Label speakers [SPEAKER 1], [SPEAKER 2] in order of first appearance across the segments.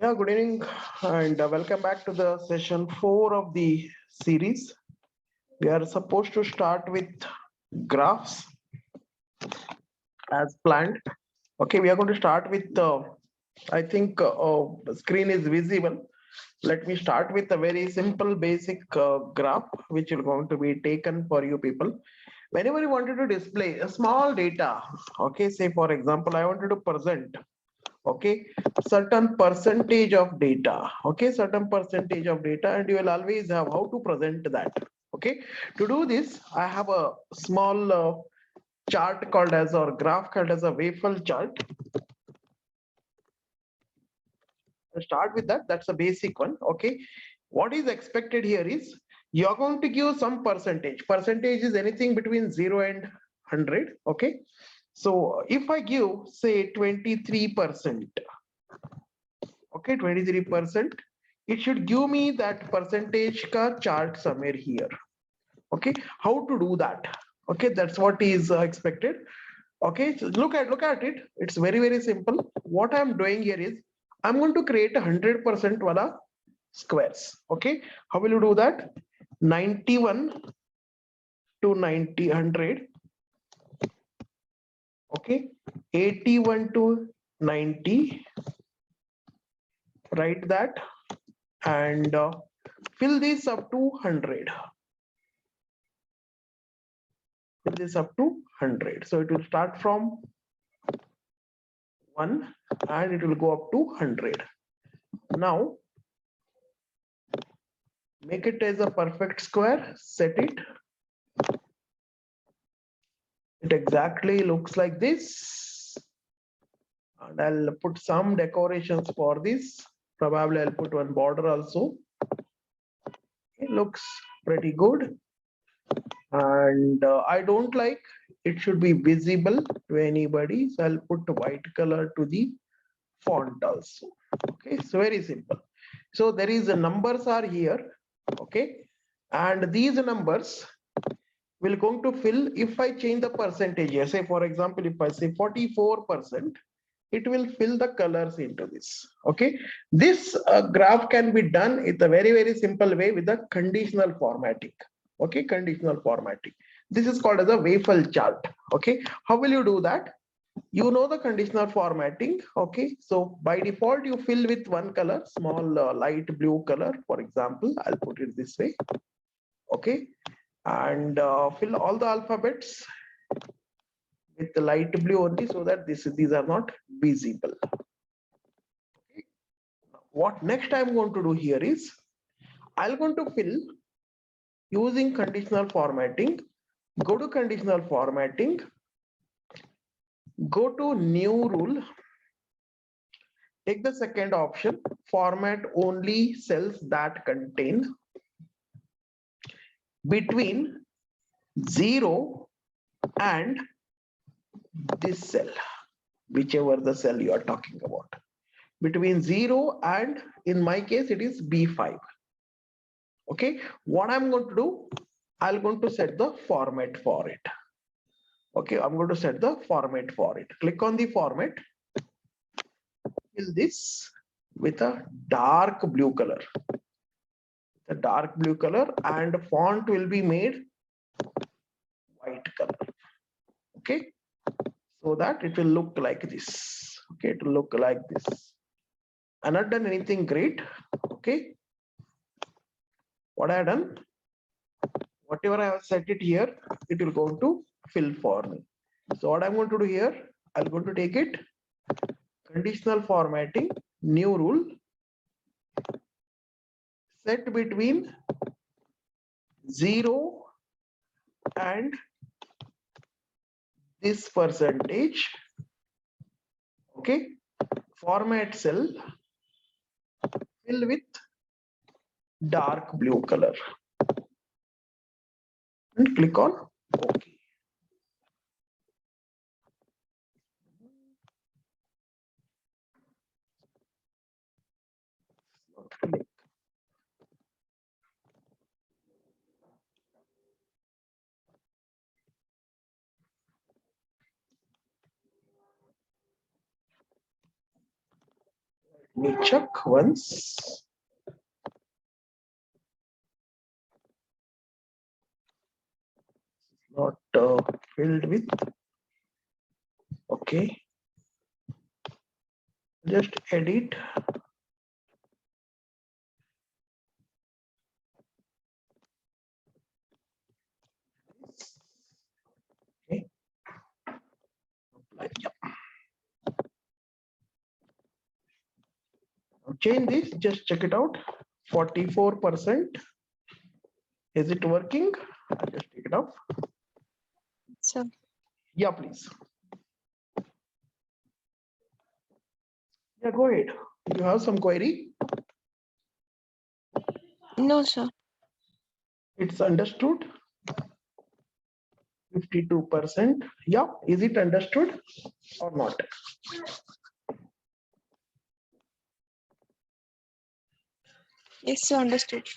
[SPEAKER 1] Yeah, good evening and welcome back to the session 4 of the series. We are supposed to start with graphs as planned. Okay, we are going to start with, I think the screen is visible. Let me start with a very simple basic graph which is going to be taken for you people. Whenever you wanted to display a small data, okay, say for example, I wanted to present okay certain percentage of data, okay, certain percentage of data, and you will always have how to present that. Okay, to do this I have a small chart called as, or graph called as, a waveform chart. I'll start with that. That's a basic one. Okay, what is expected here is you're going to give some percentage is anything between 0 and 100. Okay, so if I give say 23%, okay, 23%, it should give me that percentage ka chart somewhere here. Okay, how to do that? Okay, that's what is expected. Okay, so look at it. It's very simple. What I'm doing here is I'm going to create 100% wala squares. Okay, how will you do that? 91 to 90, 100. Okay, 81 to 90, write that, and fill this up to 100. Fill this up to 100. So it will start from 1 and it will go up to 100. Now make it as a perfect square, set it. It exactly looks like this. And I'll put some decorations for this. Probably I'll put one border also. It looks pretty good. And I don't like it should be visible to anybody. So I'll put white color to the font also. Okay, so very simple. So there is a numbers are here. Okay, and these numbers will going to fill if I change the percentage here. Say for example, if I say 44%, it will fill the colors into this. Okay, this graph can be done in a very simple way with the conditional formatting. Okay, conditional formatting. This is called as a waveform chart. Okay, how will you do that? You know the conditional formatting. Okay, so by default you fill with one color, small light blue color, for example. I'll put it this way. Okay, and fill all the alphabets with the light blue only, so that these are not visible. Okay. What next I'm going to do here is I'm going to fill using conditional formatting. Go to conditional formatting, go to new rule, take the second option, format only cells that contain between 0 and this cell, whichever the cell you are talking about. Between 0 and, in my case, it is B5. Okay, what I'm going to do, I'm going to set the format for it. Okay, I'm going to set the format for it. Click on the format, fill this with a dark blue color. The dark blue color, and font will be made white color. Okay, so that it will look like this. Okay, it will look like this. I'm not done anything great. Okay, what I have done, whatever I have set it here, it will go to fill for me. So what I'm going to do here, I'm going to take it, conditional formatting, new rule, set between 0 and this percentage. Okay, format cell, fill with dark blue color, and click on OK. Let me check once. Not filled with. Okay. Just edit. Okay. Yep. Change this, just check it out. 44%. Is it working? I'll just take it off.
[SPEAKER 2] Sir.
[SPEAKER 1] Yeah, please. Yeah, go ahead. You have some query?
[SPEAKER 2] No, sir.
[SPEAKER 1] It's understood. 52%. Yeah, is it understood or not?
[SPEAKER 2] Yes, sir. Understood.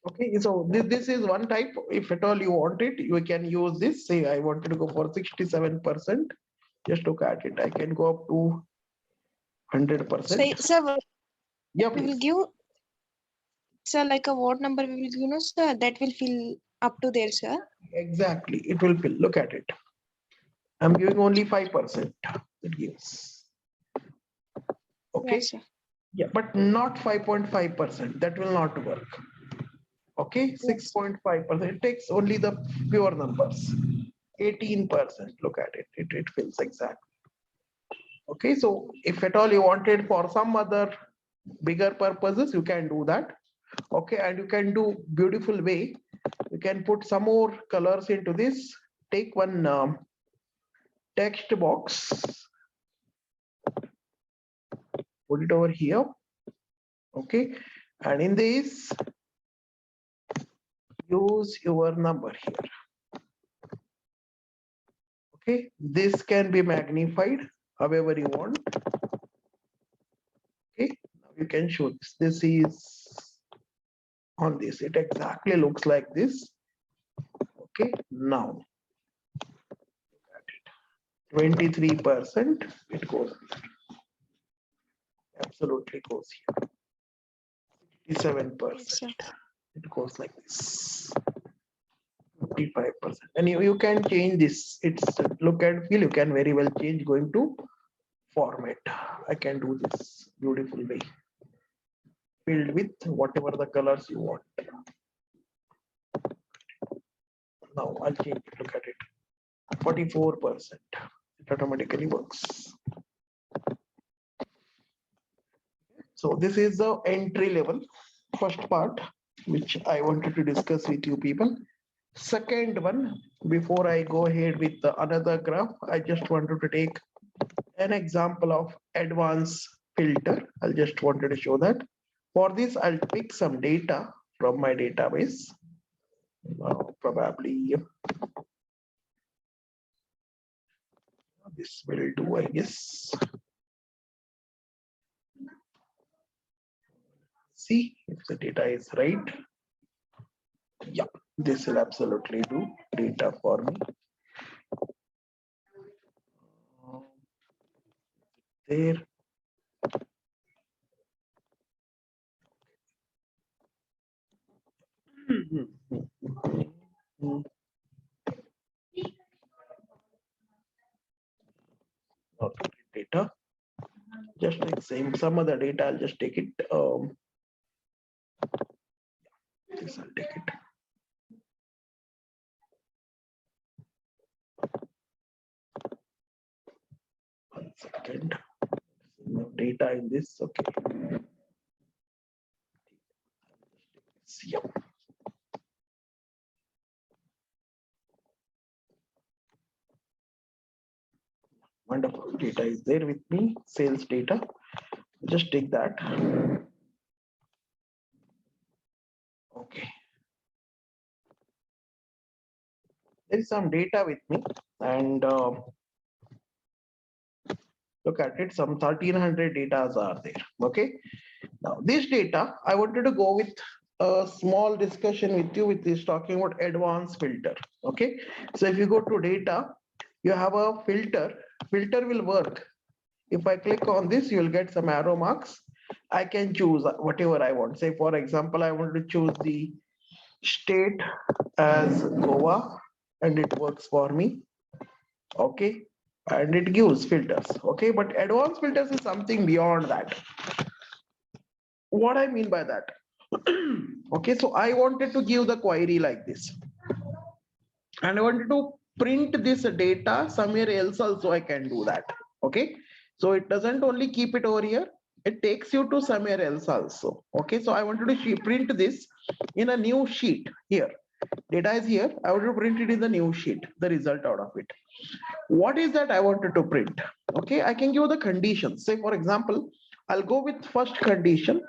[SPEAKER 1] Okay, so this is one type. If at all you want it, you can use this. Say I wanted to go for 67%. Just look at it. I can go up to 100%.
[SPEAKER 2] Sir,
[SPEAKER 1] Yeah,
[SPEAKER 2] we will
[SPEAKER 1] please.
[SPEAKER 2] give, sir, like a what number we will give, no, sir, that will fill up to there, sir.
[SPEAKER 1] Exactly. It will fill. Look at it. I'm giving only 5%. It gives. Okay.
[SPEAKER 2] Yes, sir.
[SPEAKER 1] Yeah, but not 5.5%. That will not work. Okay,
[SPEAKER 2] Yes.
[SPEAKER 1] 6.5%. It takes only the pure numbers. 18%. Look at it. It fills exactly. Okay, so if at all you wanted for some other bigger purposes, you can do that. Okay, and you can do beautiful way. You can put some more colors into this. Take one text box. Put it over here. Okay, and in this, use your number here. Okay, this can be magnified however you want. Okay, now you can show this. This is on this. It exactly looks like this. Okay, now 23%. It goes here. Absolutely goes here. 57%.
[SPEAKER 2] Yes, sir.
[SPEAKER 1] It goes like this. 55%. And you can change this. It's look and feel. You can very well change going to format. I can do this beautiful way. Filled with whatever the colors you want. Now I'll change it. Look at it. 44%. It automatically works. So this is the entry level first part, which I wanted to discuss with you people. Second one, before I go ahead with another graph, I just wanted to take an example of advanced filter. I'll just wanted to show that. For this, I'll pick some data from my database. Probably this will do, I guess. See if the data is right. Yeah, this will absolutely do data for me. There. Okay, data. Just take some other data. I'll just take it. This I'll take it. One second. No data in this. Okay. Yep. Wonderful. Data is there with me. Sales data. Just take that. Okay. There is some data with me, and look at it. Some 1300 data are there. Okay. Now this data, I wanted to go with a small discussion with you, which is talking about advanced filter. Okay. So if you go to data, you have a filter. Filter will work. If I click on this, you'll get some arrow marks. I can choose whatever I want. Say, for example, I want to choose the state as Goa, and it works for me. Okay. And it gives filters. Okay. But advanced filters is something beyond that. What I mean by that? Okay. So I wanted to give the query like this. And I wanted to print this data somewhere else also I can do that. Okay. So it doesn't only keep it over here, it takes you to somewhere else also. Okay. So I wanted to print this in a new sheet here. Data is here. I want to print it in the new sheet, the result out of it. What is that I wanted to print? Okay. I can give the conditions. Say, for example, I'll go with first condition.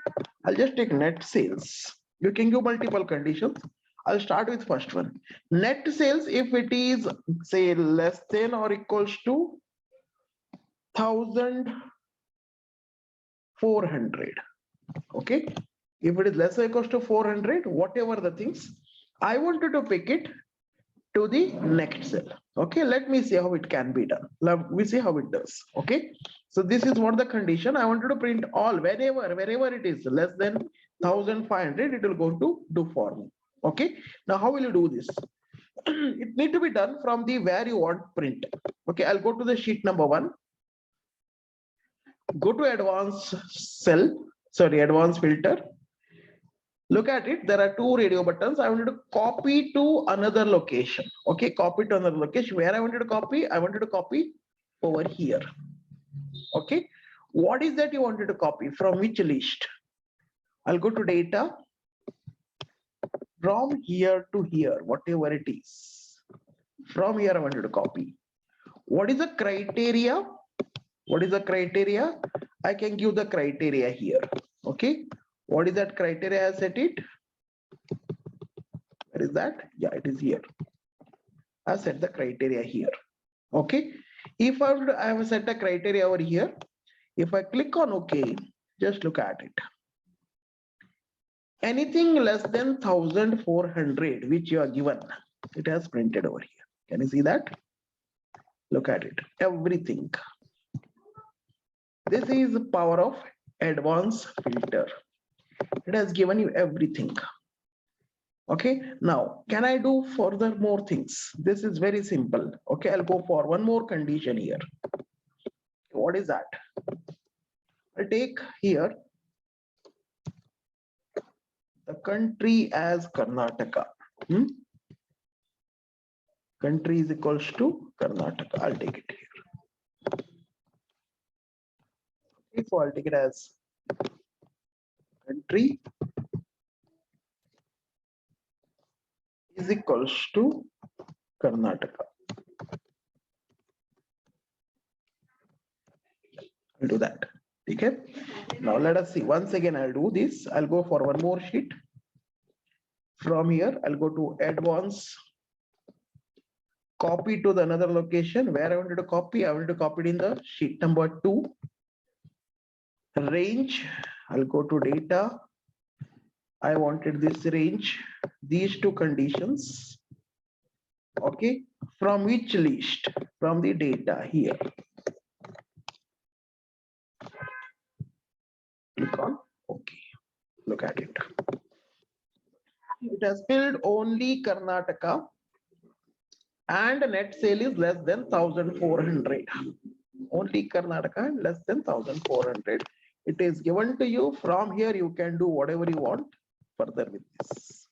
[SPEAKER 1] I'll just take net sales. You can give multiple conditions. I'll start with first one. Net sales, if it is say less than or equals to 1,400. Okay. If it is less or equals to 400, whatever the things, I wanted to pick it to the next cell. Okay. Let me see how it can be done. Let me see how it does. Okay. So this is what the condition I wanted to print all wherever it is less than 1,500, it will go to do for me. Okay. Now, how will you do this? It need to be done from the where you want print. Okay. I'll go to the sheet number 1. Go to advanced advanced filter. Look at it. There are 2 radio buttons. I wanted to copy to another location. Okay. Copy to another location. Where I wanted to copy? I wanted to copy over here. Okay. What is that you wanted to copy? From which list? I'll go to data. From here to here, whatever it is. From here, I wanted to copy. What is the criteria? What is the criteria? I can give the criteria here. Okay. What is that criteria? I set it. Where is that? Yeah, it is here. I set the criteria here. Okay. If I have set a criteria over here, if I click on OK, just look at it. Anything less than 1,400, which you are given, it has printed over here. Can you see that? Look at it. Everything. This is the power of advanced filter. It has given you everything. Okay. Now, can I do further more things? This is very simple. Okay. I'll go for one more condition here. What is that? I'll take here the country as Karnataka. Country is equals to Karnataka. I'll take it here. Okay, so I'll take it as country is equals to Karnataka. I'll do that. Okay. Now let us see. Once again, I'll do this. I'll go for one more sheet. From here, I'll go to advanced. Copy to the another location where I wanted to copy. I wanted to copy it in the sheet number 2. Range. I'll go to data. I wanted this range. These 2 conditions. Okay. From which list? From the data here. Click on OK. Look at it. It has filled only Karnataka. And net sale is less than 1,400. Only Karnataka less than 1,400. It is given to you. From here, you can do whatever you want further with this.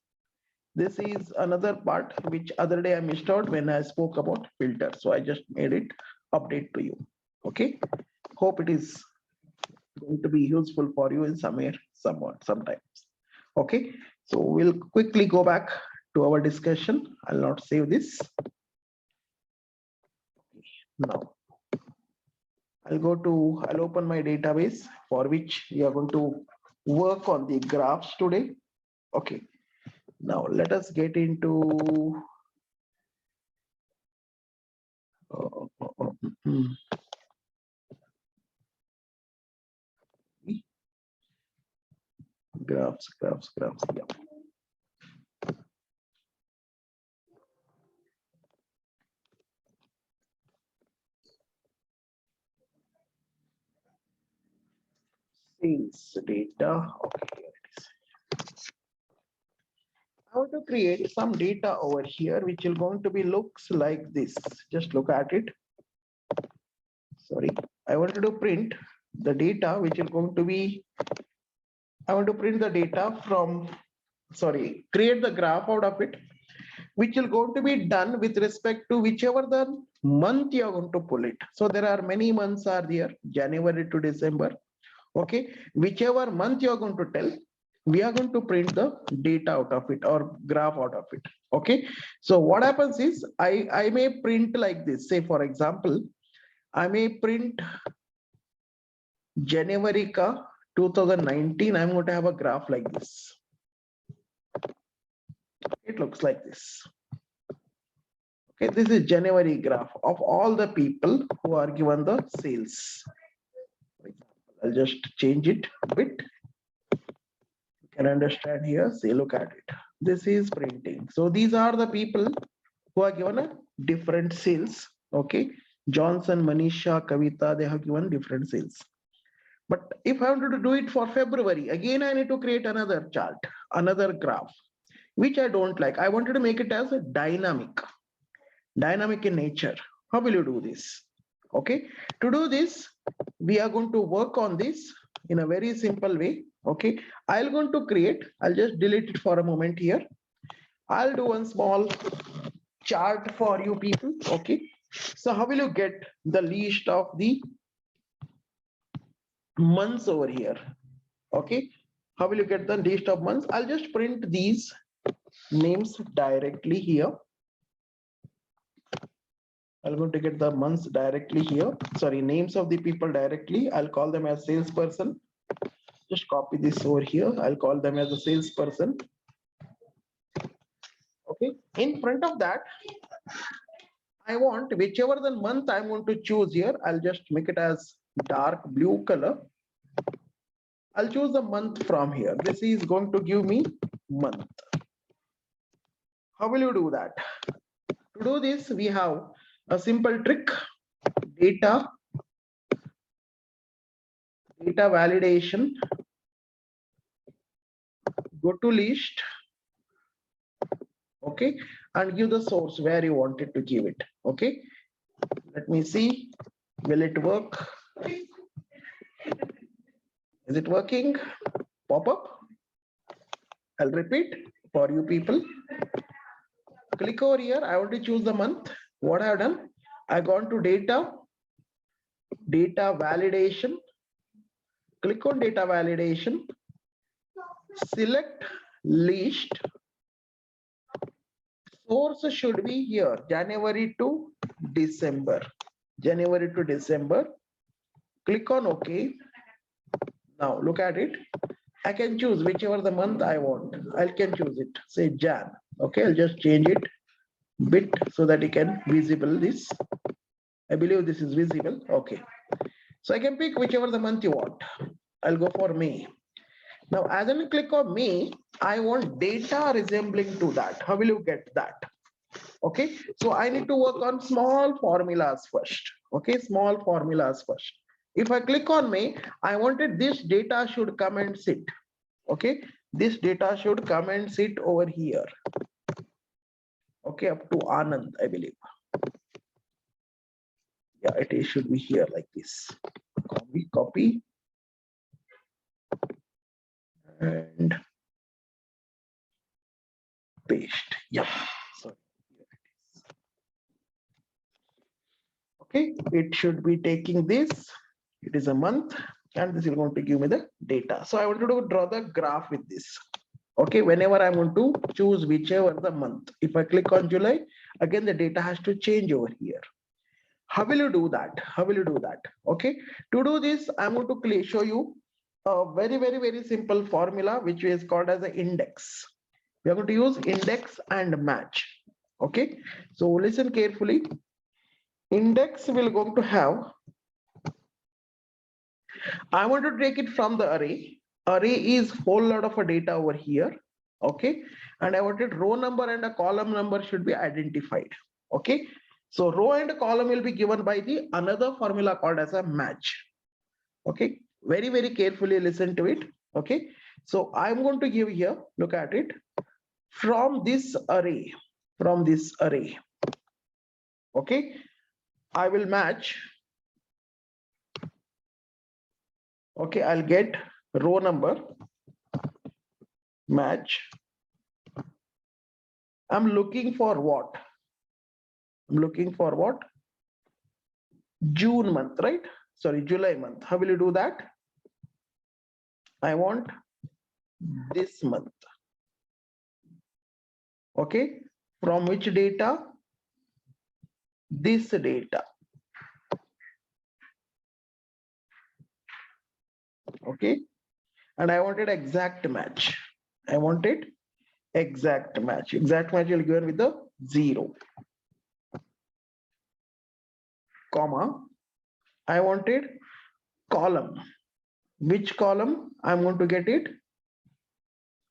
[SPEAKER 1] This is another part which other day I missed out when I spoke about filter. So I just made it update to you. Okay. Hope it is going to be useful for you in somewhere, sometimes. Okay. So we'll quickly go back to our discussion. I'll not save this. Now, I'll open my database for which we are going to work on the graphs today. Okay. Now let us get into graphs. Yeah. sales data. Okay, here it is. I want to create some data over here, which will going to be looks like this. Just look at it. Sorry, I wanted to print the data, which is going to be, I want to print the data from, sorry, create the graph out of it, which will going to be done with respect to whichever the month you are going to pull it. So there are many months are there, January to December. Okay, whichever month you are going to tell, we are going to print the data out of it or graph out of it. Okay, so what happens is I may print like this. Say for example, I may print January ka 2019. I'm going to have a graph like this. It looks like this. Okay, this is January graph of all the people who are given the sales. For example, I'll just change it a bit. You can understand here. Say, look at it. This is printing. So these are the people who are given a different sales. Okay, Johnson, Manisha, Kavita, they have given different sales. But if I wanted to do it for February, again, I need to create another chart, another graph, which I don't like. I wanted to make it as a dynamic in nature. How will you do this? Okay, to do this, we are going to work on this in a very simple way. Okay, I'll going to create, I'll just delete it for a moment here. I'll do one small chart for you people. Okay, so how will you get the list of the months over here? Okay, how will you get the list of months? I'll just print these names directly here. I'm going to get the months directly here. Sorry, names of the people directly. I'll call them as salesperson. Just copy this over here. I'll call them as a salesperson. Okay, in front of that, I want whichever the month I'm going to choose here, I'll just make it as dark blue color. I'll choose the month from here. This is going to give me month. How will you do that? To do this, we have a simple trick, data validation, go to list, okay, and give the source where you wanted to give it. Okay, let me see, will it work? Is it working? Pop up. I'll repeat for you people. Click over here. I want to choose the month. What I have done, I gone to data validation. Click on data validation. Select list. Source should be here, January to December. January to December. Click on OK. Now look at it. I can choose whichever the month I want. I can choose it. Say Jan. Okay, I'll just change it bit so that you can visible this. I believe this is visible. Okay. So I can pick whichever the month you want. I'll go for May. Now, as I click on May, I want data resembling to that. How will you get that? Okay, so I need to work on small formulas first. Okay, small formulas first. If I click on May, I wanted this data should come and sit. Okay, this data should come and sit over here. Okay, up to Anand, I believe. Yeah, it should be here like this. Copy. And paste. Yeah. Sorry. Okay, it should be taking this. It is a month, and this is going to give me the data. So I wanted to draw the graph with this. Okay, whenever I want to choose whichever the month. If I click on July, again the data has to change over here. How will you do that? How will you do that? Okay, to do this, I'm going to show you a very simple formula which is called as an index. We are going to use index and match. Okay, so listen carefully. Index will going to have, I want to take it from the array. Array is whole lot of a data over here. Okay, and I wanted row number and a column number should be identified. Okay, so row and column will be given by the another formula called as a match. Okay, Very, very carefully listen to it. Okay. So I'm going to give here, look at it, from this array, okay, I will match. Okay, I'll get row number, match. I'm looking for what? I'm looking for what? June month, right? Sorry, July month. How will you do that? I want this month. Okay, from which data? This data. Okay, and I wanted exact match. I wanted exact match. Exact match will be given with the 0, comma. I wanted column. Which column I'm going to get it?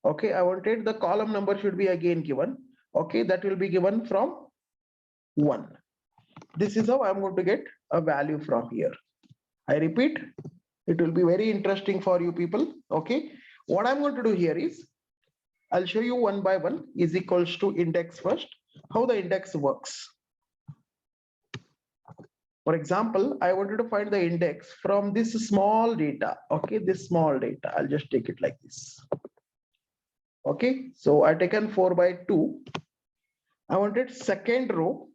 [SPEAKER 1] Okay, I wanted the column number should be again given. Okay, that will be given from 1. This is how I'm going to get a value from here. I repeat, it will be very interesting for you people. Okay, what I'm going to do here is I'll show you one by one is equals to index first, how the index works. For example, I wanted to find the index from this small data. Okay, this small data, I'll just take it like this. Okay, so I taken 4 by 2. I wanted second row,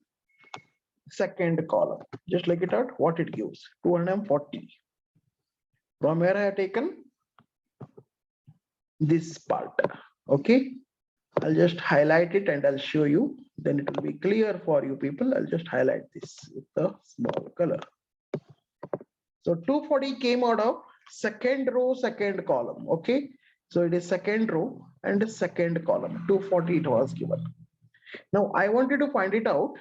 [SPEAKER 1] second column, just like it out, what it gives 240. From where I have taken this part. Okay, I'll just highlight it and I'll show you, then it will be clear for you people. I'll just highlight this with the small color. So 240 came out of second row, second column. Okay, so it is second row and second column, 240 it was given. Now I wanted to find it out.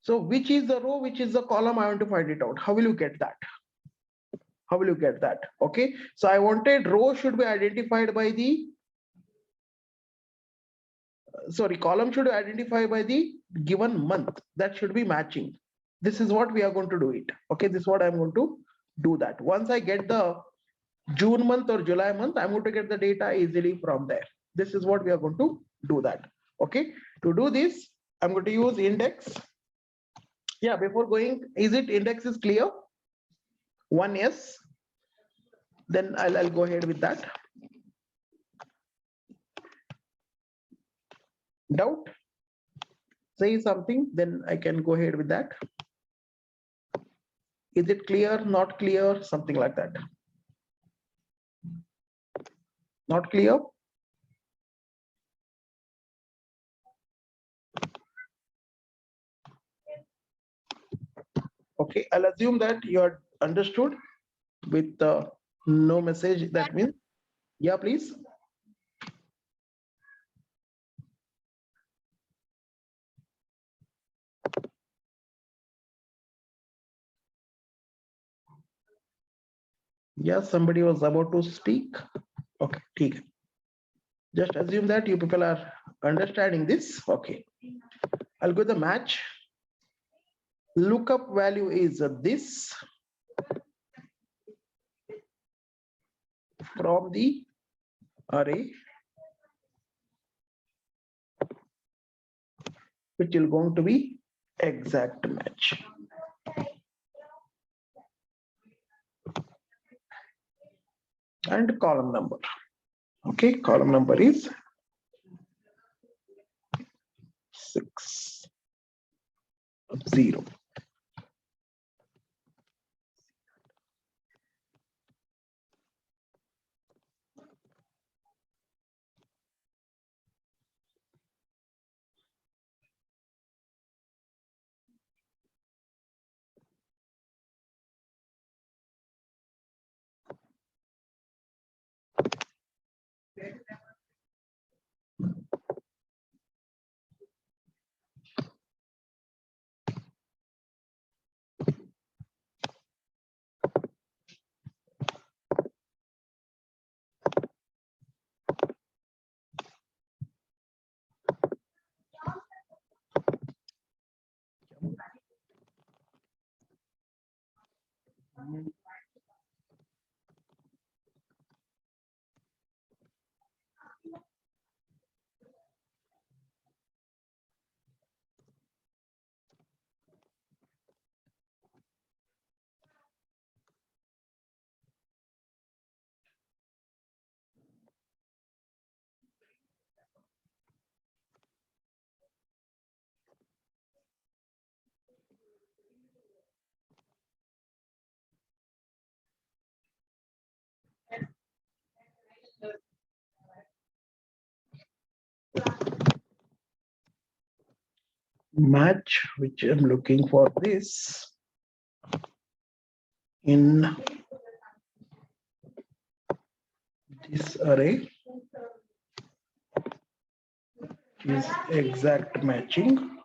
[SPEAKER 1] So which is the row, which is the column, I want to find it out. How will you get that? How will you get that? Okay, so I wanted row should be identified by the, sorry, column should identify by the given month. That should be matching. This is what we are going to do it. Okay, this is what I'm going to do that. Once I get the June month or July month, I'm going to get the data easily from there. This is what we are going to do that. Okay, to do this, I'm going to use index. Yeah, before going, is it index is clear? 1 yes. Then I'll go ahead with that. Doubt? Say something, then I can go ahead with that. Is it clear, not clear, something like that? Not clear? Okay, I'll assume that you are understood with no message. That means, yeah, please. Yes, somebody was about to speak. Okay, ठीक है. Just assume that you people are understanding this. Okay, I'll go the match. Lookup value is this from the array, which is going to be exact match. And column number. Okay, column number is 6, 0. Match which I'm looking for this in this array is exact matching,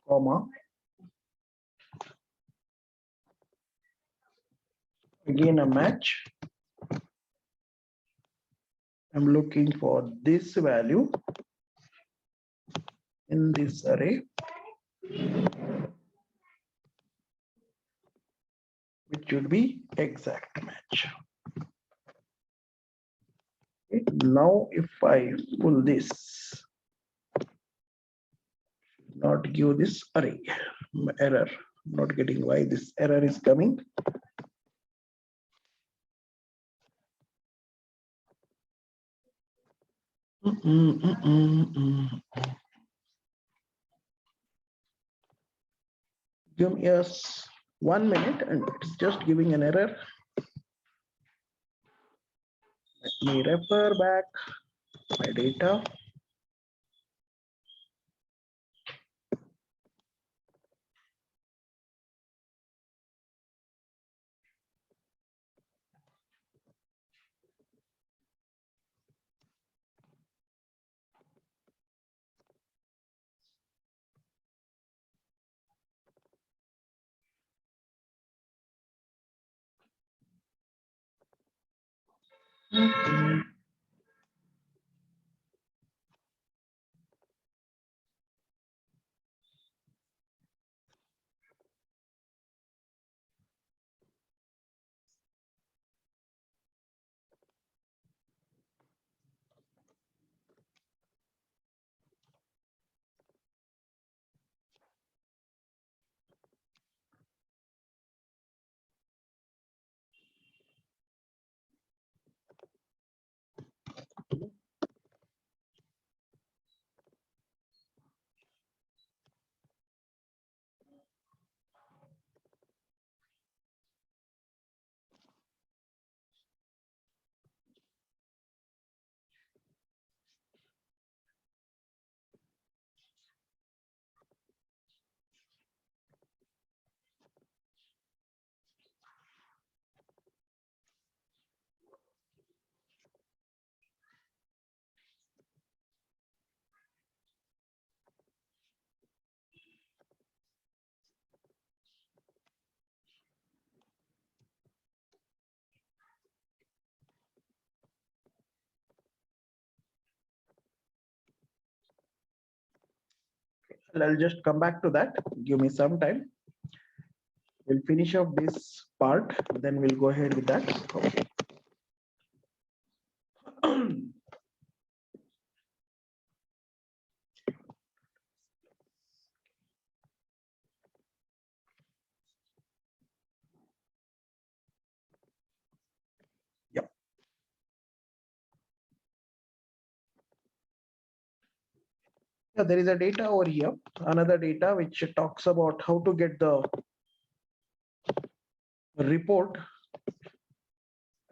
[SPEAKER 1] comma, again a match. I'm looking for this value in this array, which should be exact match. Okay, now if I pull this, not give this array error, not getting why this error is coming. Give me us 1 minute and it's just giving an error. Let me refer back my data. I'll just come back to that. Give me some time. We'll finish off this part, then we'll go ahead with that. Okay. Yep. Yeah, there is a data over here, another data which talks about how to get the report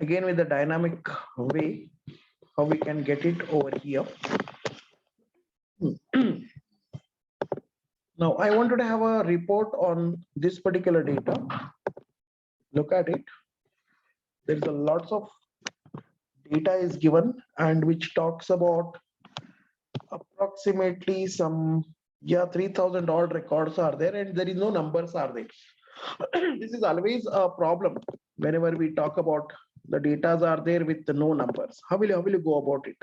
[SPEAKER 1] again with the dynamic way, how we can get it over here. Now I wanted to have a report on this particular data. Look at it. There's a lots of data is given and which talks about approximately some 3,000 odd records are there and there is no numbers are there. This is always a problem whenever we talk about the data are there with no numbers. How will you go about it?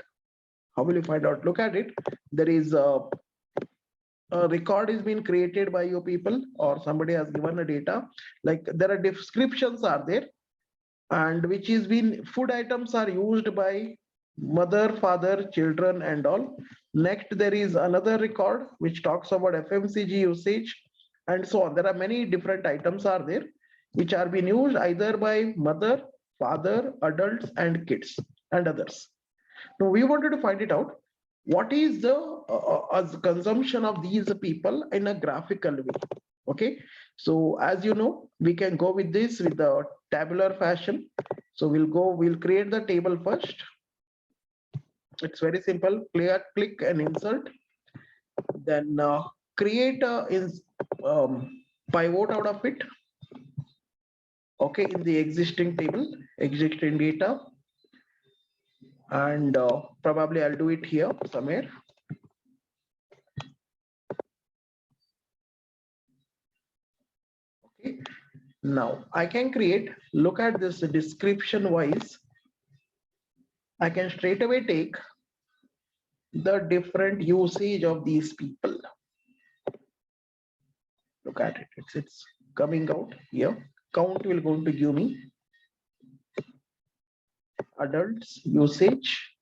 [SPEAKER 1] How will you find out? Look at it. There is a record is being created by your people or somebody has given a data, like there are descriptions are there and which is been food items are used by mother, father, children, and all. Next, there is another record which talks about FMCG usage and so on. There are many different items are there which are being used either by mother, father, adults, and kids and others. Now we wanted to find it out. What is the consumption of these people in a graphical way? Okay, so as you know, we can go with this with the tabular fashion. So we'll create the table first. It's very simple. Click and insert. Then create a pivot out of it. Okay, in the existing table, existing data. And probably I'll do it here somewhere. Okay, now I can create, look at this description wise. I can straight away take the different usage of these people. Look at it, it's coming out here. Count will going to give me adults usage,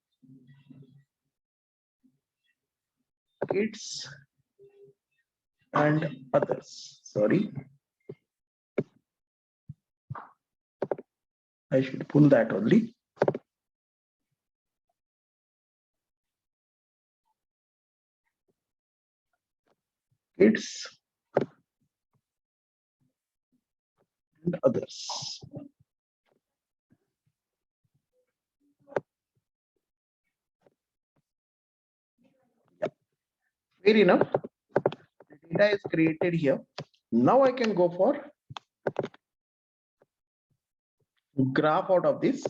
[SPEAKER 1] kids, and others. Sorry, I should pull that only. Kids and others. Fair enough. The data is created here. Now I can go for graph out of this.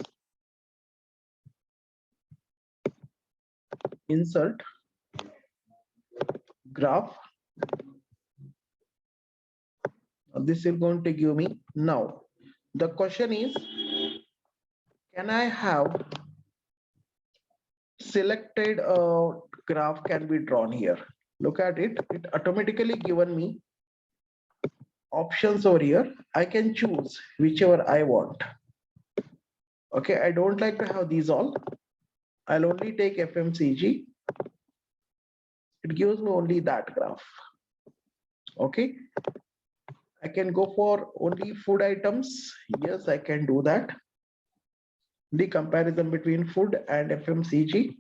[SPEAKER 1] Insert graph. This is going to give me now. The question is, can I have selected a graph can be drawn here? Look at it. It automatically given me options over here. I can choose whichever I want. Okay, I don't like to have these all. I'll only take FMCG. It gives me only that graph. Okay, I can go for only food items. Yes, I can do that. The comparison between food and FMCG.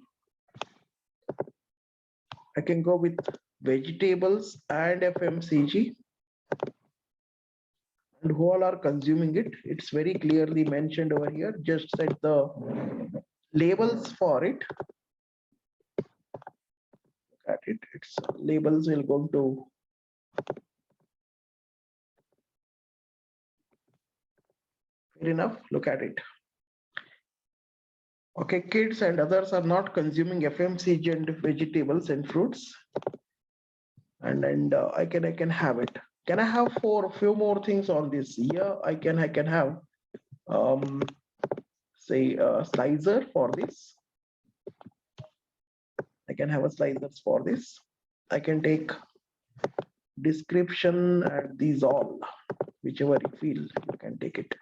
[SPEAKER 1] I can go with vegetables and FMCG. And who all are consuming it? It's very clearly mentioned over here. Just set the labels for it. Look at it. Its labels will go to fair enough. Look at it. Okay, kids and others are not consuming FMCG and vegetables and fruits. And I can have it. Can I have for a few more things on this? Yeah, I can have say a slicer for this. I can have a slicers for this. I can take description and these all, whichever you feel, you can take it.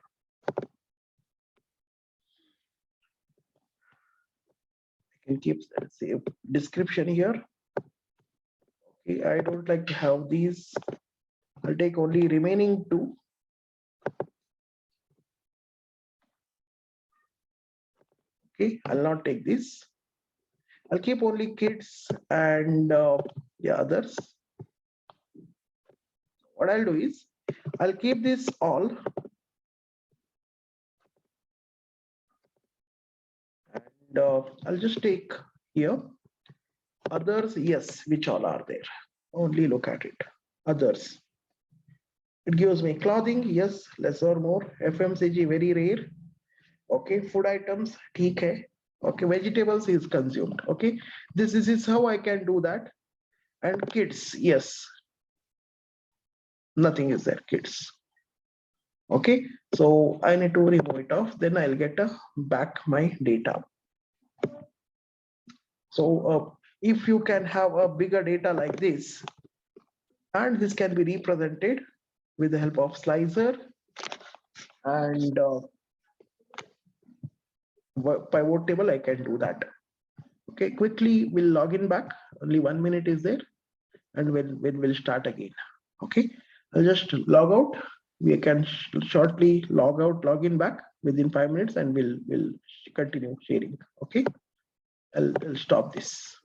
[SPEAKER 1] I can keep say description here. Okay, I don't like to have these. I'll take only remaining two. Okay, I'll not take this. I'll keep only kids and the others. What I'll do is I'll keep this all. And I'll just take here others. Yes, which all are there? Only look at it. Others. It gives me clothing. Yes, less or more. FMCG very rare. Okay, food items. ठीक है. Okay, vegetables is consumed. Okay, this is how I can do that. And kids, yes, nothing is there. Kids. Okay, so I need to remove it off. Then I'll get back my data. So if you can have a bigger data like this, and this can be represented with the help of slicer and pivot table, I can do that. Okay, quickly we'll log in back. Only 1 minute is there, and when we'll start again. Okay, I'll just log out. We can shortly log out, log in back within 5 minutes, and we'll continue sharing. Okay, I'll stop this.